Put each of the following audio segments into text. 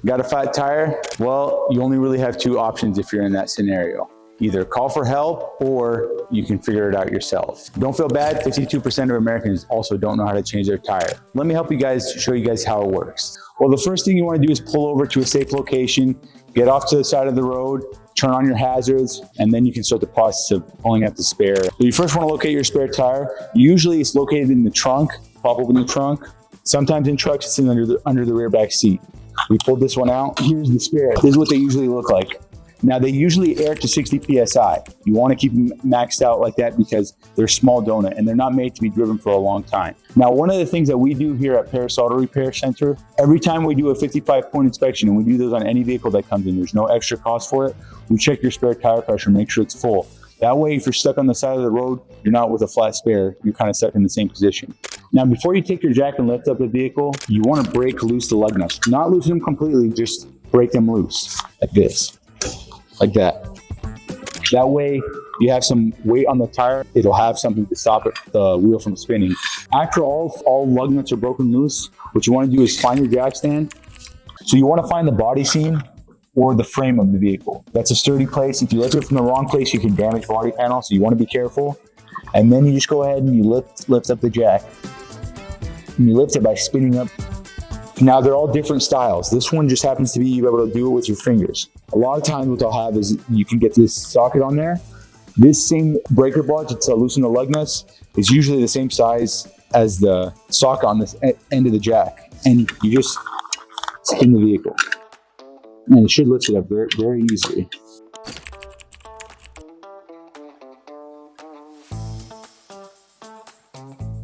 Got a flat tire? Well, you only really have two options if you're in that scenario. Either call for help or you can figure it out yourself. Don't feel bad, 52% of Americans also don't know how to change their tire. Let me help you guys, show you guys how it works. Well, the first thing you want to do is pull over to a safe location, get off to the side of the road, turn on your hazards, and then you can start the process of pulling out the spare. So you first want to locate your spare tire. Usually it's located in the trunk, pop open the trunk. Sometimes in trucks, it's under the rear back seat. We pulled this one out. Here's the spare. This is what they usually look like. Now they usually air to 60 PSI. You want to keep them maxed out like that because they're small donut and they're not made to be driven for a long time. Now, one of the things that we do here at Perris Auto Repair Center, every time we do a 55-point inspection, and we do those on any vehicle that comes in, there's no extra cost for it. We check your spare tire pressure, make sure it's full. That way, if you're stuck on the side of the road, you're not with a flat spare, you're kind of stuck in the same position. Now, before you take your jack and lift up the vehicle, you want to break loose the lug nuts. Not loosen them completely, just break them loose, like this. Like that. That way you have some weight on the tire. It'll have something to stop the wheel from spinning. After all lug nuts are broken loose, what you want to do is find your jack stand. So you want to find the body seam or the frame of the vehicle. That's a sturdy place. If you lift it from the wrong place, you can damage the body panel, so you want to be careful. And then you just go ahead and you lift up the jack. And you lift it by spinning up. Now they're all different styles. This one just happens to be you able to do it with your fingers. A lot of times what they'll have is you can get this socket on there. This same breaker bar to loosen the lug nuts is usually the same size as the socket on this end of the jack. And you just spin the vehicle. And it should lift it up very, very easily.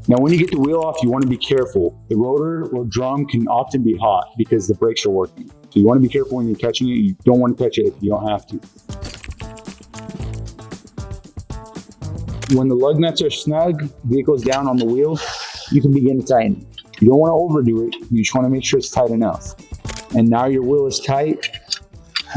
Now, when you get the wheel off, you want to be careful. The rotor or drum can often be hot because the brakes are working. So you want to be careful when you're touching it. You don't want to touch it if you don't have to. When the lug nuts are snug, vehicle's down on the wheel, you can begin to tighten. You don't want to overdo it. You just want to make sure it's tight enough. And now your wheel is tight.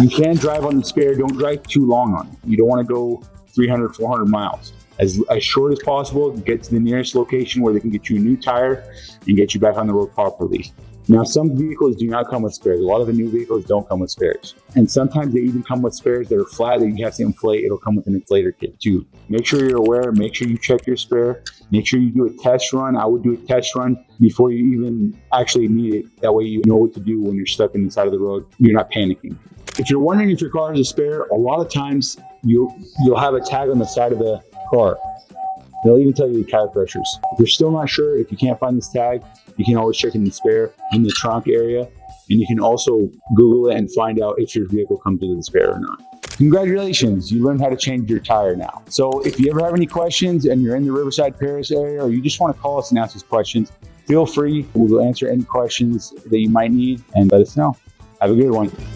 You can drive on the spare. Don't drive too long on it. You don't want to go 300, 400 miles. As short as possible, get to the nearest location where they can get you a new tire and get you back on the road properly. Now, some vehicles do not come with spares. A lot of the new vehicles don't come with spares. And sometimes they even come with spares that are flat that you have to inflate. It'll come with an inflator kit too. Make sure you're aware, make sure you check your spare. Make sure you do a test run. I would do a test run before you even actually need it. That way you know what to do when you're stuck in the side of the road. You're not panicking. If you're wondering if your car has a spare, a lot of times you'll have a tag on the side of the car. They'll even tell you the tire pressures. If you're still not sure, if you can't find this tag, you can always check in the spare in the trunk area. And you can also Google it and find out if your vehicle comes with the spare or not. Congratulations, you learned how to change your tire now. So if you ever have any questions and you're in the Riverside, Perris area, or you just want to call us and ask us questions, feel free. We'll answer any questions that you might need and let us know. Have a good one.